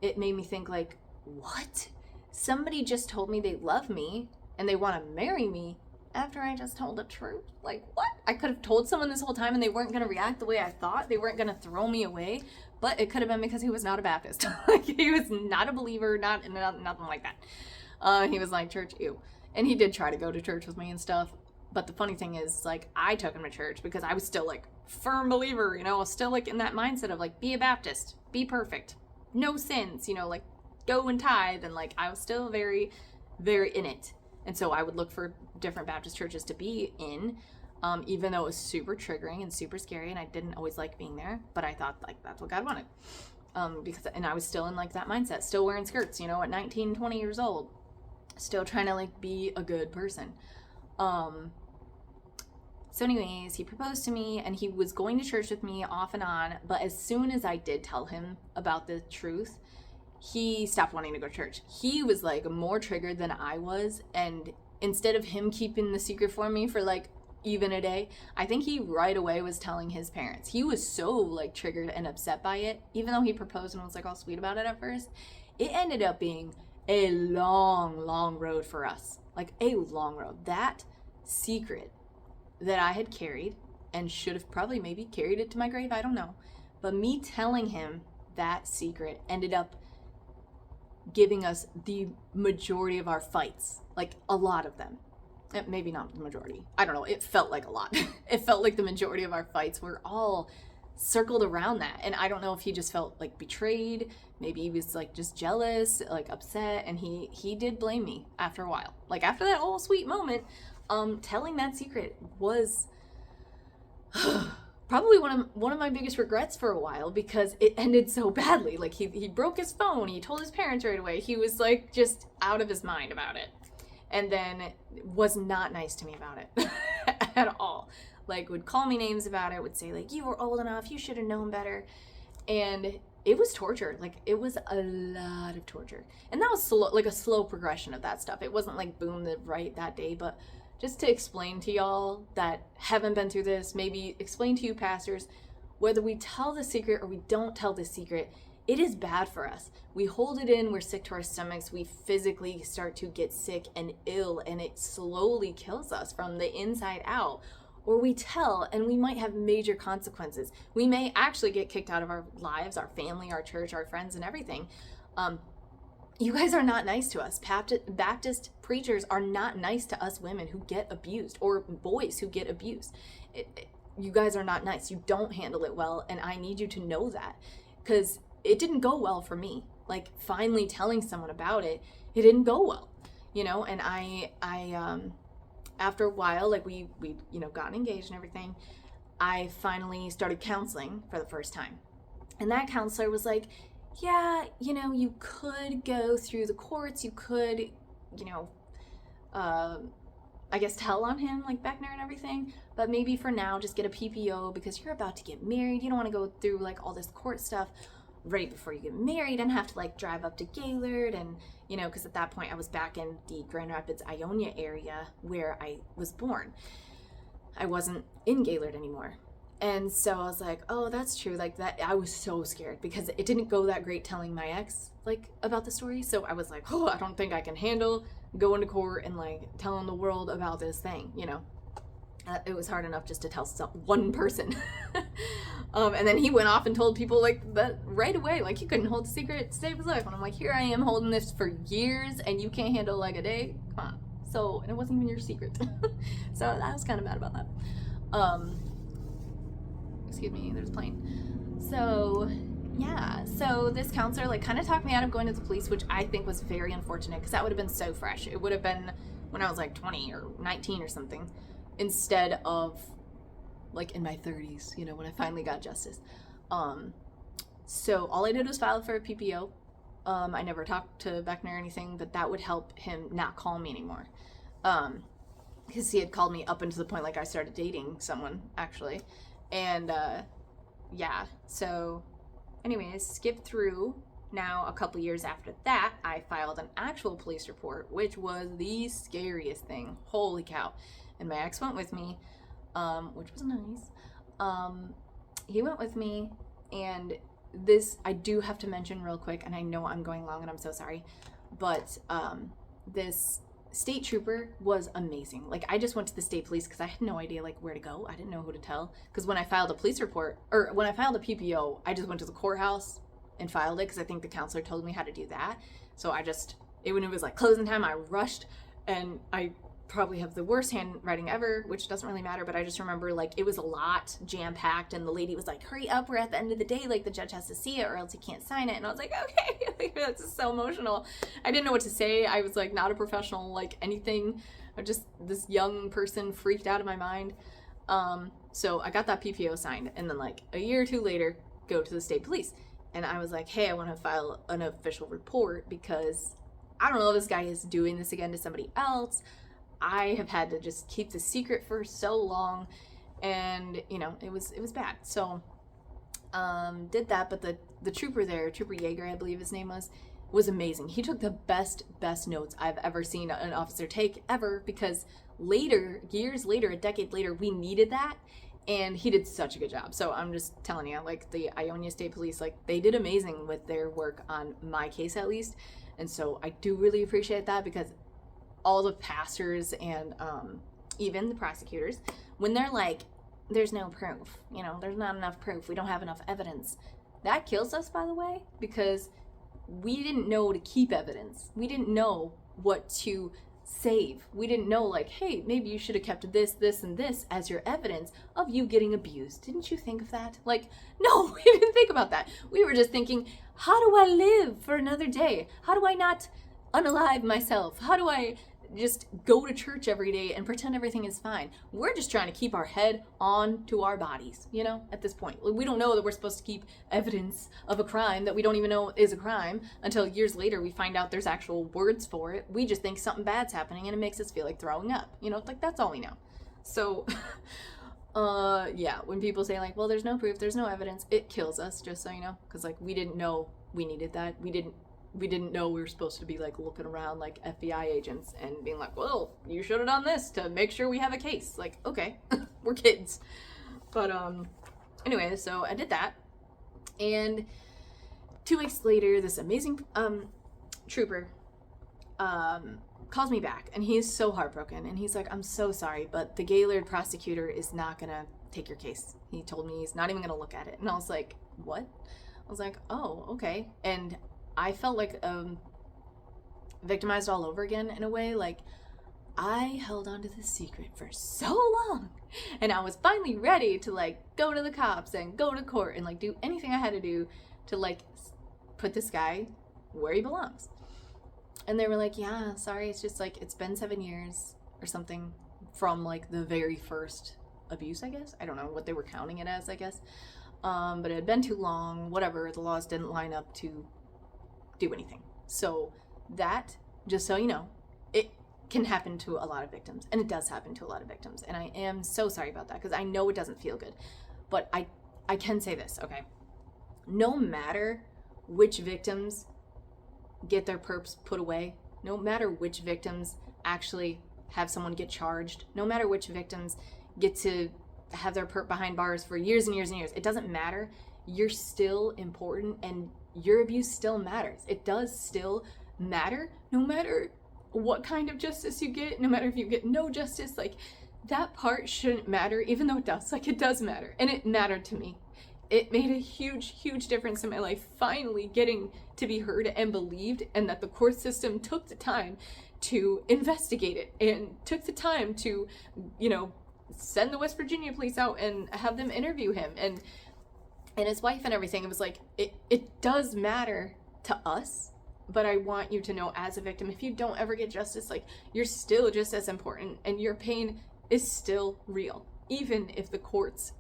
it made me think, like, what? Somebody just told me they love me and they want to marry me after I just told the truth. Like, what? I could have told someone this whole time and they weren't going to react the way I thought. They weren't going to throw me away. But it could have been because he was not a Baptist. Like, he was not a believer, nothing like that. He was like, church, ew. And he did try to go to church with me and stuff. But the funny thing is, like, I took him to church because I was still, like, firm believer, you know, still, like, in that mindset of, like, be a Baptist, be perfect, no sins, you know, like, go and tithe. And, like, I was still very, very in it. And so I would look for different Baptist churches to be in, even though it was super triggering and super scary, and I didn't always like being there, but I thought, like, that's what God wanted. And I was still in, like, that mindset, still wearing skirts, you know, at 19, 20 years old, still trying to, like, be a good person. So anyways, he proposed to me, and he was going to church with me off and on, but as soon as I did tell him about the truth, he stopped wanting to go to church. He was, like, more triggered than I was, and instead of him keeping the secret for me for, like, even a day, I think he right away was telling his parents. He was so, like, triggered and upset by it, even though he proposed and was, like, all sweet about it at first. It ended up being a long, long road for us. Like, a long road. That secret that I had carried, and should have probably maybe carried it to my grave, I don't know, but me telling him that secret ended up giving us the majority of our fights, like a lot of them. Maybe not the majority, I don't know, it felt like a lot. It felt like the majority of our fights were all circled around that. And I don't know if he just felt, like, betrayed, maybe he was, like, just jealous, like, upset, and he did blame me after a while. Like, after that whole sweet moment, telling that secret was probably one of my biggest regrets for a while, because it ended so badly. Like, he broke his phone, he told his parents right away, he was, like, just out of his mind about it, and then was not nice to me about it at all. Like, would call me names about it, would say, like, you were old enough, you should have known better. And it was torture. Like, it was a lot of torture, and that was slow, like a slow progression of that stuff. It wasn't like boom right that day. But just to explain to y'all that haven't been through this, maybe explain to you pastors, whether we tell the secret or we don't tell the secret, it is bad for us. We hold it in, we're sick to our stomachs, we physically start to get sick and ill, and it slowly kills us from the inside out. Or we tell, and we might have major consequences. We may actually get kicked out of our lives, our family, our church, our friends, and everything. You guys are not nice to us. Baptist preachers are not nice to us women who get abused, or boys who get abused. You guys are not nice. You don't handle it well, and I need you to know that, because it didn't go well for me. Like, finally telling someone about it, it didn't go well, you know. And I after a while, like, we you know, gotten engaged and everything, I finally started counseling for the first time. And that counselor was like, yeah, you know, you could go through the courts, you could, you know, I guess tell on him, like, back there and everything, but maybe for now just get a PPO, because you're about to get married. You don't want to go through, like, all this court stuff right before you get married and have to, like, drive up to Gaylord. And, you know, because at that point I was back in the Grand Rapids, Ionia area where I was born. I wasn't in Gaylord anymore. And so I was like, oh, that's true. Like, that, I was so scared because it didn't go that great telling my ex, like, about the story. So I was like, oh, I don't think I can handle going to court and, like, telling the world about this thing, you know. It was hard enough just to tell one person. And then he went off and told people, like, that right away, like, he couldn't hold the secret to save his life. And I'm like, here I am holding this for years, and you can't handle, like, a day? Come on. So, and it wasn't even your secret. So I was kind of mad about that. Excuse me, there's a plane. So, yeah. So this counselor, like, kind of talked me out of going to the police, which I think was very unfortunate, because that would have been so fresh. It would have been when I was, like, 20 or 19 or something, instead of, like, in my 30s, you know, when I finally got justice. So all I did was file for a PPO. I never talked to Beckner or anything, but that would help him not call me anymore. Because he had called me up until the point, like, I started dating someone, actually. And, yeah, so anyways, skip through. Now, a couple years after that, I filed an actual police report, which was the scariest thing. Holy cow. And my ex went with me, which was nice. he went with me, and this I do have to mention real quick, and I know I'm going long and I'm so sorry, but this state trooper was amazing. Like, I just went to the state police because I had no idea like where to go. I didn't know who to tell, because when I filed a police report, or when I filed a PPO, I just went to the courthouse and filed it because I think the counselor told me how to do that. So when it was like closing time, I rushed, and I probably have the worst handwriting ever, which doesn't really matter, but I just remember like it was a lot jam-packed, and the lady was like, hurry up, we're at the end of the day, like the judge has to see it or else he can't sign it. And I was like, okay. Like, that's just so emotional. I didn't know what to say. I was like not a professional, like anything. I'm just this young person freaked out of my mind. So I got that PPO signed, and then like a year or two later, go to the state police, and I was like, hey, I want to file an official report because I don't know if this guy is doing this again to somebody else. I have had to just keep the secret for so long, and it was bad. So did that, but the trooper there, Trooper Yeager, I believe his name was amazing. He took the best notes I've ever seen an officer take ever, because years later, a decade later, we needed that, and he did such a good job. So I'm just telling you, like the Ionia State Police, like they did amazing with their work on my case at least. And so I do really appreciate that, because all the pastors and even the prosecutors, when they're like, there's no proof, there's not enough proof, we don't have enough evidence, that kills us, by the way, because we didn't know to keep evidence. We didn't know what to save. We didn't know, like, hey, maybe you should have kept this, and this as your evidence of you getting abused. Didn't you think of that? Like, no, we didn't think about that. We were just thinking, how do I live for another day? How do I not unalive myself? How do I just go to church every day and pretend everything is fine? We're just trying to keep our head on to our bodies, at this point. We don't know that we're supposed to keep evidence of a crime that we don't even know is a crime until years later we find out there's actual words for it. We just think something bad's happening and it makes us feel like throwing up. Like that's all we know. So, yeah, when people say like, well, there's no proof, there's no evidence, it kills us, just so you know, because like we didn't know we needed that. We didn't know we were supposed to be like looking around like FBI agents and being like, well, you should have done this to make sure we have a case. Like, okay, we're kids. But anyway, so I did that, and 2 weeks later, this amazing trooper calls me back, and he's so heartbroken, and he's like, I'm so sorry, but the Gaylord prosecutor is not gonna take your case. He told me he's not even gonna look at it. And I was like, what? I was like, oh, okay. And I felt like victimized all over again in a way. Like, I held on to this secret for so long, and I was finally ready to like go to the cops and go to court and like do anything I had to do to like put this guy where he belongs. And they were like, yeah, sorry, it's just like it's been 7 years or something from like the very first abuse, I guess. I don't know what they were counting it as, I guess. But it had been too long, whatever, the laws didn't line up to do anything. So that, just so you know, it can happen to a lot of victims, and it does happen to a lot of victims, and I am so sorry about that, because I know it doesn't feel good, but I can say this, okay? No matter which victims get their perps put away, no matter which victims actually have someone get charged, no matter which victims get to have their perp behind bars for years and years and years, it doesn't matter. You're still important, and your abuse still matters. It does still matter, no matter what kind of justice you get, no matter if you get no justice. Like, that part shouldn't matter, even though it does. Like, it does matter, and it mattered to me. It made a huge difference in my life, finally getting to be heard and believed, and that the court system took the time to investigate it and took the time to, send the West Virginia police out and have them interview him and his wife and everything. It was like, it does matter to us, but I want you to know, as a victim, if you don't ever get justice, like, you're still just as important, and your pain is still real, even if the courts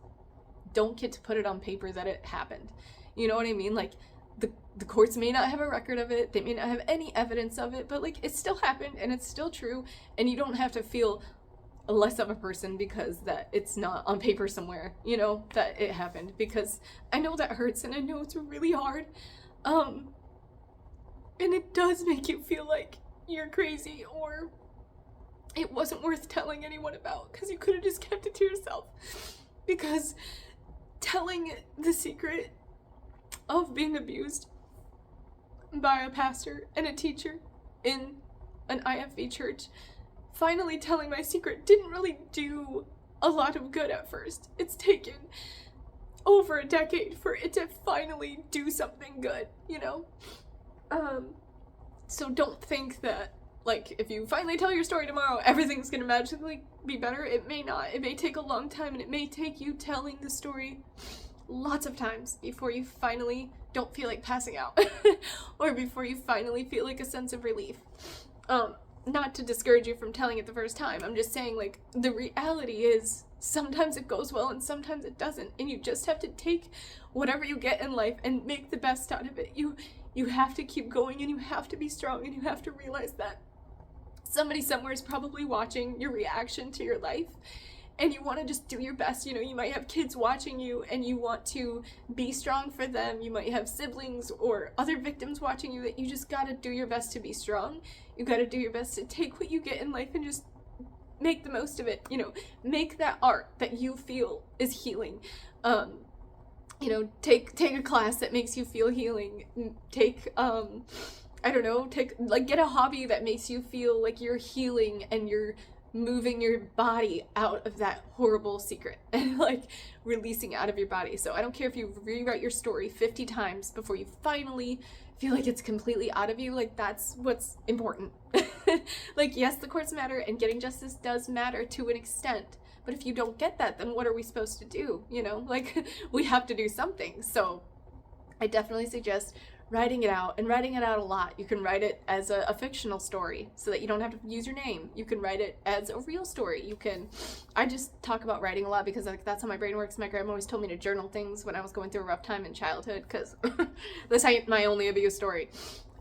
don't get to put it on paper that it happened. You know what I mean? Like, the courts may not have a record of it, they may not have any evidence of it, but like, it still happened, and it's still true, and you don't have to feel less of a person because that it's not on paper somewhere, that it happened, because I know that hurts, and I know it's really hard, and it does make you feel like you're crazy, or it wasn't worth telling anyone about, because you could have just kept it to yourself, because telling the secret of being abused by a pastor and a teacher in an IFB church, finally telling my secret didn't really do a lot of good at first. It's taken over a decade for it to finally do something good, you know? So don't think that, like, if you finally tell your story tomorrow, everything's gonna magically be better. It may not. It may take a long time, and it may take you telling the story lots of times before you finally don't feel like passing out or before you finally feel like a sense of relief. Not to discourage you from telling it the first time. I'm just saying, like, the reality is sometimes it goes well and sometimes it doesn't, and you just have to take whatever you get in life and make the best out of it. You have to keep going, and you have to be strong, and you have to realize that somebody somewhere is probably watching your reaction to your life, and you want to just do your best. You know, you might have kids watching you and you want to be strong for them. You might have siblings or other victims watching you, that you just got to do your best to be strong. You got to do your best to take what you get in life and just make the most of it. You know, make that art that you feel is healing. You know, take a class that makes you feel healing. Take, I don't know, get a hobby that makes you feel like you're healing and you're moving your body out of that horrible secret and, like, releasing out of your body. So I don't care if you rewrite your story 50 times before you finally feel like it's completely out of you. Like, that's what's important. Like, yes, the courts matter, and getting justice does matter to an extent. But if you don't get that, then what are we supposed to do? You know, like, we have to do something. So I definitely suggest writing it out, and writing it out a lot. You can write it as a fictional story so that you don't have to use your name. You can write it as a real story. I just talk about writing a lot because, like, that's how my brain works. My grandma always told me to journal things when I was going through a rough time in childhood, because that's my only abuse story.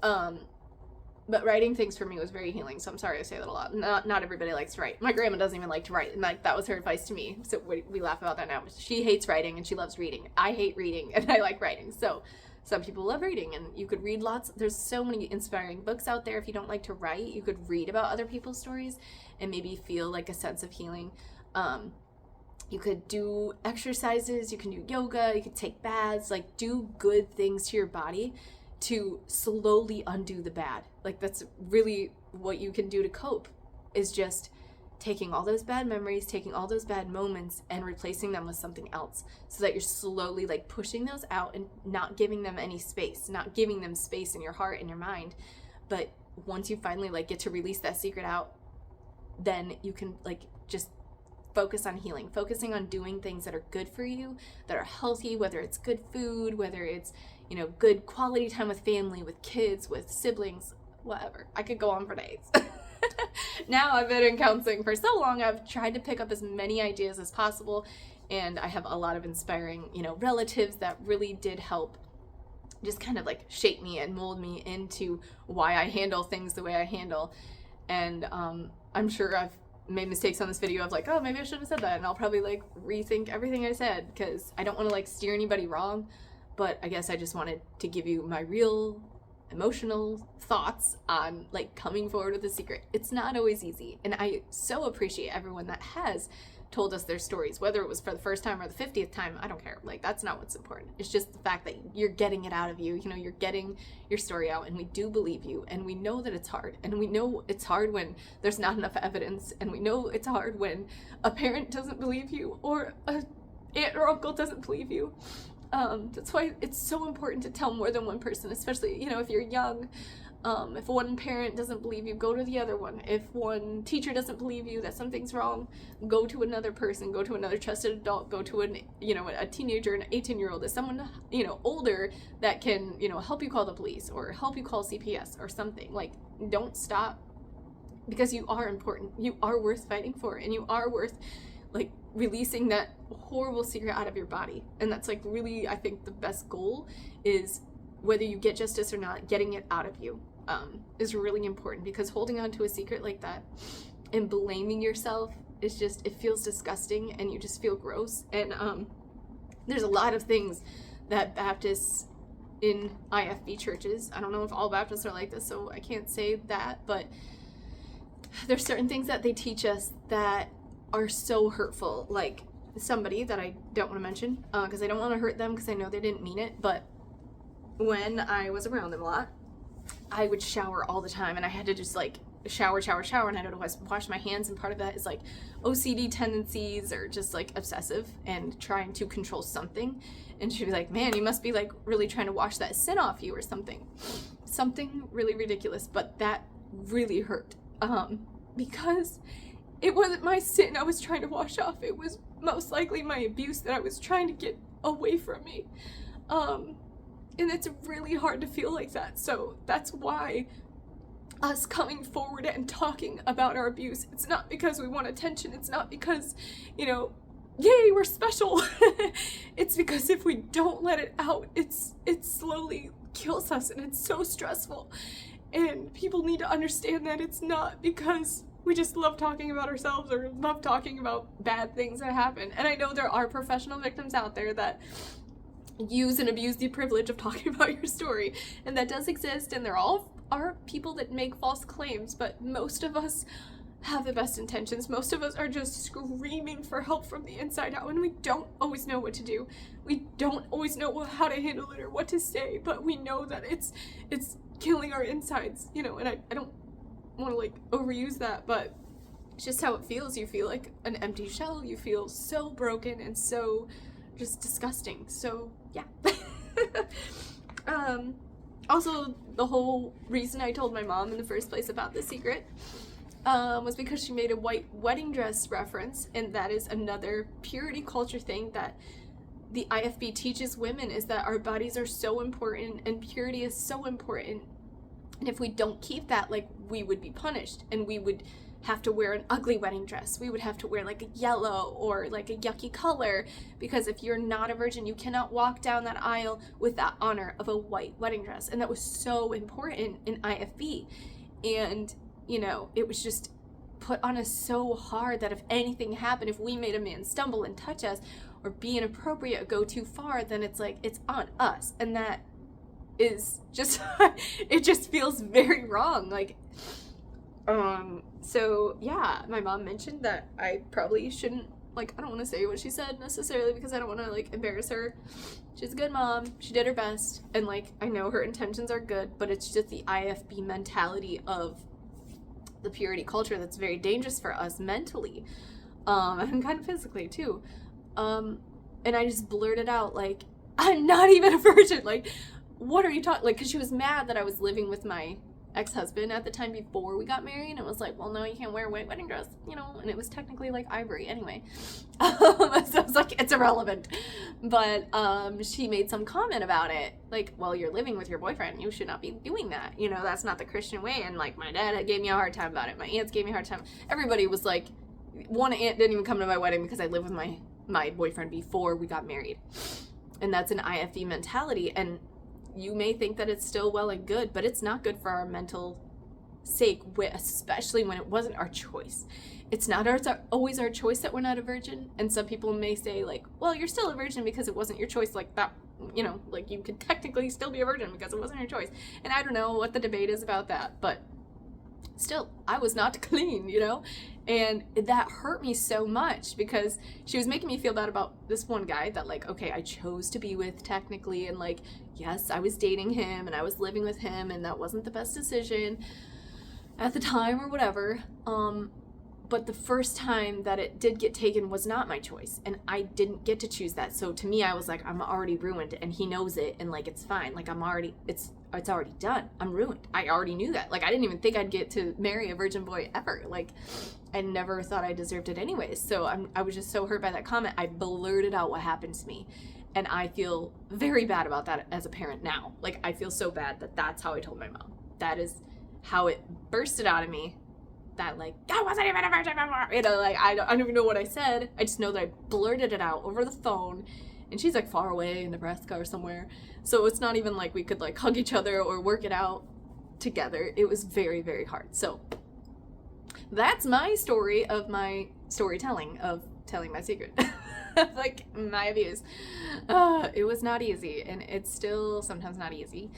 But writing things for me was very healing, so I'm sorry I say that a lot. Not everybody likes to write. My grandma doesn't even like to write, and, like, that was her advice to me. So we laugh about that now. She hates writing and she loves reading. I hate reading and I like writing. So some people love reading, and you could read lots. There's so many inspiring books out there. If you don't like to write, you could read about other people's stories and maybe feel like a sense of healing. You could do exercises, you can do yoga, you could take baths, like, do good things to your body to slowly undo the bad. Like, that's really what you can do to cope, is just taking all those bad memories, taking all those bad moments and replacing them with something else, so that you're slowly, like, pushing those out and not giving them any space, not giving them space in your heart and your mind. But once you finally, like, get to release that secret out, then you can, like, just focus on healing, focusing on doing things that are good for you, that are healthy, whether it's good food, whether it's, you know, good quality time with family, with kids, with siblings, whatever. I could go on for days. Now I've been in counseling for so long, I've tried to pick up as many ideas as possible, and I have a lot of inspiring, you know, relatives that really did help just kind of, like, shape me and mold me into why I handle things the way I handle. And I'm sure I've made mistakes on this video of, like, oh, maybe I shouldn't have said that, and I'll probably, like, rethink everything I said, because I don't want to, like, steer anybody wrong. But I guess I just wanted to give you my real emotional thoughts on, like, coming forward with a secret. It's not always easy, and I so appreciate everyone that has told us their stories, whether it was for the first time or the 50th time. I don't care. Like, that's not what's important. It's just the fact that you're getting it out of you. You know, you're getting your story out, and we do believe you, and we know that it's hard, and we know it's hard when there's not enough evidence, and we know it's hard when a parent doesn't believe you or a aunt or uncle doesn't believe you. That's why it's so important to tell more than one person, especially, you know, if you're young. If one parent doesn't believe you, go to the other one. If one teacher doesn't believe you that something's wrong, go to another person, go to another trusted adult, go to a teenager, an 18-year-old, someone, you know, older that can, you know, help you call the police or help you call CPS or something. Like, don't stop, because you are important. You are worth fighting for, and you are worth, like, releasing that horrible secret out of your body. And that's, like, really, I think the best goal is, whether you get justice or not, getting it out of you is really important, because holding on to a secret like that and blaming yourself is just, it feels disgusting, and you just feel gross. And there's a lot of things that Baptists in IFB churches, I don't know if all Baptists are like this, so I can't say that, but there's certain things that they teach us that are so hurtful, like somebody that I don't want to mention because I don't want to hurt them because I know they didn't mean it, but when I was around them a lot, I would shower all the time, and I had to just like shower, and I had to wash my hands, and part of that is like OCD tendencies or just like obsessive and trying to control something. And she'd be like, man, you must be like really trying to wash that sin off you or something really ridiculous. But that really hurt because it wasn't my sin I was trying to wash off. It was most likely my abuse that I was trying to get away from me. And it's really hard to feel like that. So that's why us coming forward and talking about our abuse, it's not because we want attention. It's not because, you know, yay, we're special. It's because if we don't let it out, it slowly kills us, and it's so stressful. And people need to understand that it's not because we just love talking about ourselves or love talking about bad things that happen. And I know there are professional victims out there that use and abuse the privilege of talking about your story, and that does exist, and there all are people that make false claims, but most of us have the best intentions. Most of us are just screaming for help from the inside out, and we don't always know what to do. We don't always know how to handle it or what to say, but we know that it's killing our insides, you know. And I don't want to like overuse that, but it's just how it feels. You feel like an empty shell. You feel so broken and so just disgusting. So yeah. Also, the whole reason I told my mom in the first place about the secret was because she made a white wedding dress reference, and that is another purity culture thing that the IFB teaches women, is that our bodies are so important and purity is so important, and if we don't keep that, like, we would be punished, and we would have to wear an ugly wedding dress. We would have to wear like a yellow or like a yucky color, because if you're not a virgin, you cannot walk down that aisle with that honor of a white wedding dress. And that was so important in IFB. And, you know, it was just put on us so hard that if anything happened, if we made a man stumble and touch us or be inappropriate or go too far, then it's like, it's on us. And that is just, it just feels very wrong. Like, so yeah, my mom mentioned that I probably shouldn't, like, I don't want to say what she said necessarily because I don't want to like embarrass her. She's a good mom. She did her best. And like, I know her intentions are good, but it's just the IFB mentality of the purity culture that's very dangerous for us mentally. And kind of physically too. And I just blurted out like, I'm not even a virgin. Like, what are you talking, like, cause she was mad that I was living with my ex-husband at the time before we got married, and it was like, well, no, you can't wear a white wedding dress, you know, and it was technically like ivory anyway. So I was like, it's irrelevant. But she made some comment about it, like, well, you're living with your boyfriend, you should not be doing that, you know, that's not the Christian way. And like, my dad gave me a hard time about it, my aunts gave me a hard time, everybody was like, one aunt didn't even come to my wedding because I lived with my boyfriend before we got married. And that's an IFB mentality. And you may think that it's still well and good, but it's not good for our mental sake, especially when it wasn't our choice. It's not always our choice that we're not a virgin. And some people may say like, well, you're still a virgin because it wasn't your choice. Like that, you know, like you could technically still be a virgin because it wasn't your choice. And I don't know what the debate is about that, but still, I was not clean, you know? And that hurt me so much because she was making me feel bad about this one guy that like, okay, I chose to be with technically, and like, yes, I was dating him and I was living with him, and that wasn't the best decision at the time or whatever. But the first time that it did get taken was not my choice, and I didn't get to choose that. So to me, I was like, I'm already ruined, and he knows it, and like, it's fine. Like, it's already done. I'm ruined. I already knew that. Like, I didn't even think I'd get to marry a virgin boy ever. Like, I never thought I deserved it anyways. So I was just so hurt by that comment. I blurted out what happened to me, and I feel very bad about that as a parent now. Like, I feel so bad that that's how I told my mom. That is how it bursted out of me. That like, I wasn't even a virgin before. You know, like, I don't even know what I said. I just know that I blurted it out over the phone, and she's like far away in Nebraska or somewhere. So it's not even like we could like hug each other or work it out together. It was very, very hard. So that's my story of my storytelling of telling my secret. Like, my abuse. It was not easy, and it's still sometimes not easy.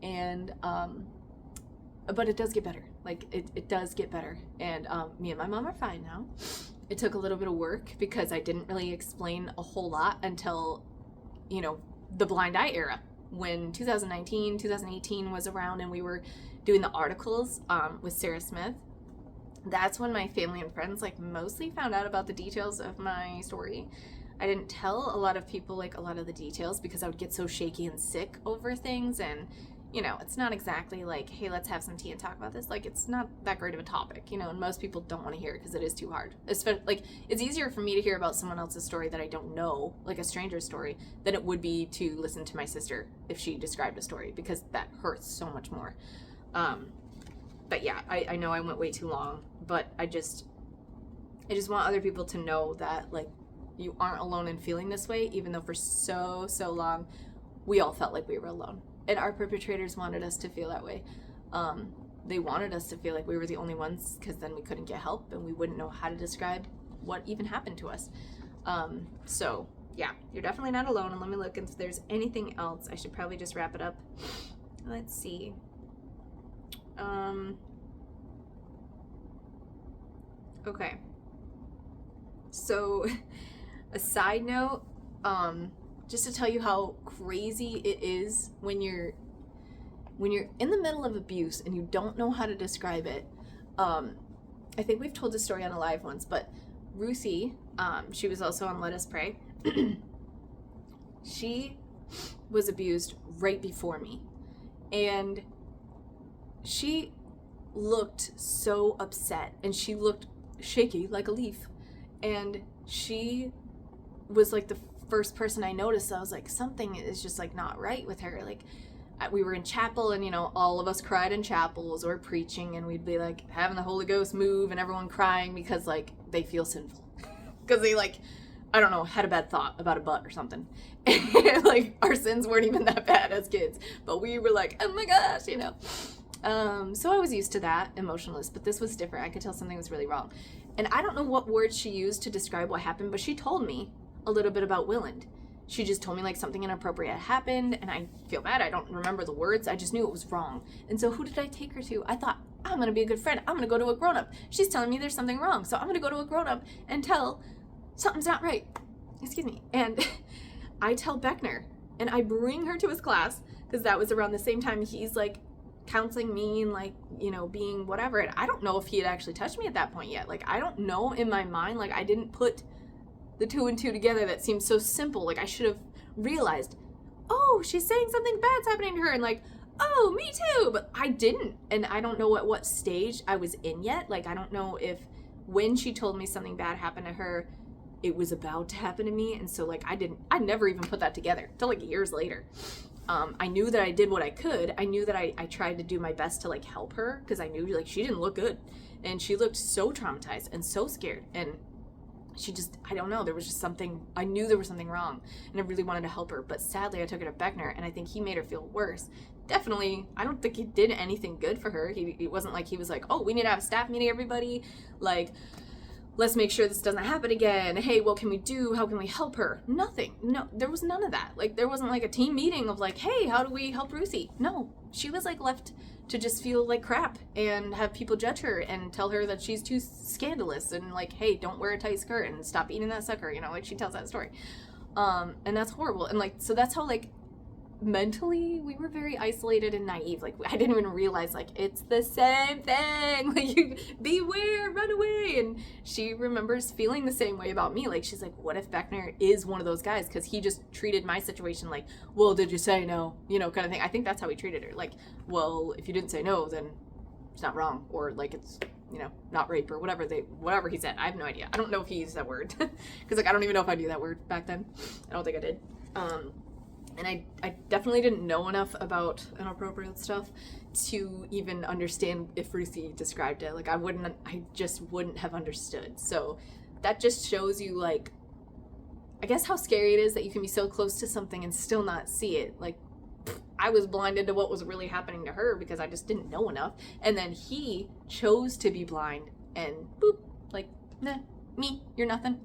And, but it does get better. Like, it does get better. And me and my mom are fine now. it took a little bit of work because I didn't really explain a whole lot until, the blind eye era, when 2019, 2018 was around and we were doing the articles with Sarah Smith. That's when my family and friends mostly found out about the details of my story. I didn't tell a lot of people a lot of the details because I would get so shaky and sick over things, and it's not exactly hey, let's have some tea and talk about this. It's not that great of a topic, and most people don't want to hear it because it is too hard. Especially, it's easier for me to hear about someone else's story that I don't know, a stranger's story, than it would be to listen to my sister if she described a story, because that hurts so much more. But yeah, I know I went way too long, but I just want other people to know that you aren't alone in feeling this way, even though for so long we all felt like we were alone. And our perpetrators wanted us to feel that way. They wanted us to feel like we were the only ones, because then we couldn't get help and we wouldn't know how to describe what even happened to us. So yeah, you're definitely not alone. And let me look if there's anything else. I should probably just wrap it up. Let's see. Okay. So a side note, just to tell you how crazy it is when you're in the middle of abuse and you don't know how to describe it. I think we've told this story on a live once, but Ruthie, she was also on Let Us Pray. She was abused right before me, and she looked so upset and she looked shaky like a leaf, and she was the first person I noticed. I was something is just not right with her. We were in chapel, and all of us cried in chapels or preaching, and we'd be having the Holy Ghost move and everyone crying because they feel sinful because they I don't know, had a bad thought about a butt or something. And our sins weren't even that bad as kids, but we were oh my gosh, so I was used to that, emotionless, but this was different. I could tell something was really wrong. And I don't know what words she used to describe what happened, but she told me a little bit about Willand. She just told me something inappropriate happened, and I feel bad. I don't remember the words. I just knew it was wrong. And so who did I take her to? I thought, I'm going to be a good friend. I'm going to go to a grown-up. She's telling me there's something wrong, so I'm going to go to a grown-up and tell something's not right. Excuse me. And I tell Beckner, and I bring her to his class, because that was around the same time he's counseling me and being whatever. And I don't know if he had actually touched me at that point yet. I don't know in my mind, I didn't put the two and two together. That seems so simple. I should have realized, oh, she's saying something bad's happening to her, and oh, me too. But I didn't. And I don't know at what stage I was in yet. I don't know if when she told me something bad happened to her, it was about to happen to me. And so I never even put that together till years later. I knew that I did what I could. I knew that I tried to do my best to help her, because I knew she didn't look good, and she looked so traumatized and so scared, and she just, I don't know, there was just something, I knew there was something wrong, and I really wanted to help her. But sadly I took her to Beckner, and I think he made her feel worse. Definitely, I don't think he did anything good for her. It wasn't he was oh, we need to have a staff meeting, everybody, let's make sure this doesn't happen again. Hey, what can we do? How can we help her? Nothing. No, there was none of that. There wasn't a team meeting of hey, how do we help Ruthie? No, she was left to just feel crap and have people judge her and tell her that she's too scandalous, and hey, don't wear a tight skirt and stop eating that sucker. She tells that story. And that's horrible. And so that's how mentally we were very isolated and naive. I didn't even realize it's the same thing. You beware, run away. And she remembers feeling the same way about me. She's what if Beckner is one of those guys, because he just treated my situation well, did you say no, kind of thing. I think that's how he treated her. Well, if you didn't say no, then it's not wrong, or it's not rape, or whatever he said. I have no idea. I don't know if he used that word, because I don't even know if I knew that word back then. I don't think I did. And I definitely didn't know enough about inappropriate stuff to even understand if Ruthie described it. I just wouldn't have understood. So that just shows you, I guess how scary it is that you can be so close to something and still not see it. I was blinded to what was really happening to her because I just didn't know enough. And then he chose to be blind and boop, nah, me, you're nothing.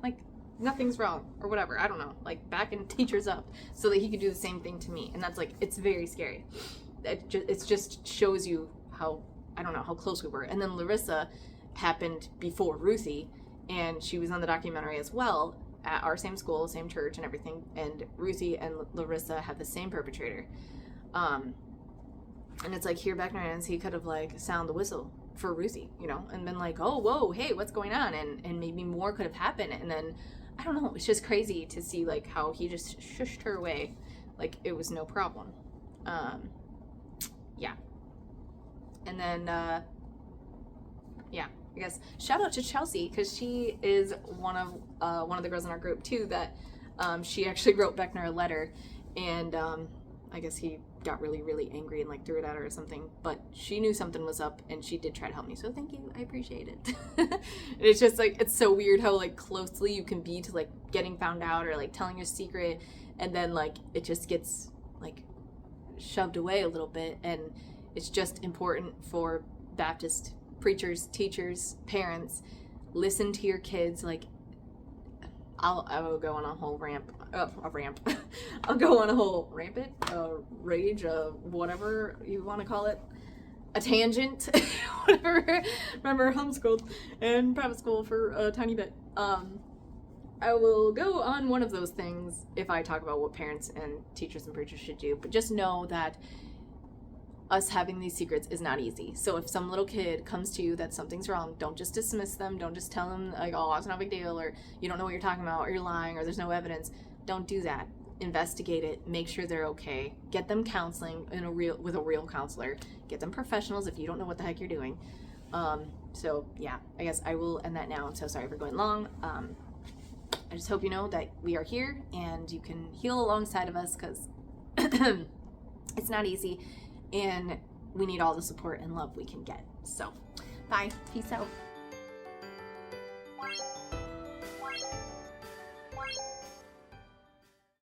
Nothing's wrong, or whatever. I don't know. Backing teachers up so that he could do the same thing to me. And that's it's very scary. It just shows you how, I don't know, how close we were. And then Larissa happened before Ruthie, and she was on the documentary as well at our same school, same church and everything, and Ruthie and Larissa had the same perpetrator. And it's like, here back in he could have like sound the whistle for Ruthie, you know, and been like, oh, whoa, hey, what's going on? And maybe more could have happened. And then, I don't know, it's just crazy to see like how he just shushed her away like it was no problem. Yeah. And then, yeah, I guess shout out to Chelsea, because she is one of the girls in our group too that she actually wrote Beckner a letter, and I guess he got really angry and like threw it at her or something, but she knew something was up and she did try to help me, so thank you, I appreciate it. It's just like, it's so weird how like closely you can be to like getting found out or like telling your secret, and then like it just gets like shoved away a little bit. And it's just important for Baptist preachers, teachers, parents, listen to your kids. Like I will go on a whole I'll go on a whole rampant rage, whatever you want to call it, a tangent, whatever. Remember, homeschooled and private school for a tiny bit. I will go on one of those things if I talk about what parents and teachers and preachers should do, but just know that us having these secrets is not easy. So if some little kid comes to you that something's wrong, don't just dismiss them. Don't just tell them like, oh, it's no big deal, or you don't know what you're talking about, or you're lying, or there's no evidence. Don't do that. Investigate it. Make sure they're okay. Get them counseling with a real counselor. Get them professionals if you don't know what the heck you're doing. So yeah, I guess I will end that now. I'm so sorry for going long. I just hope you know that we are here and you can heal alongside of us, because it's not easy. And we need all the support and love we can get. So, bye. Peace out.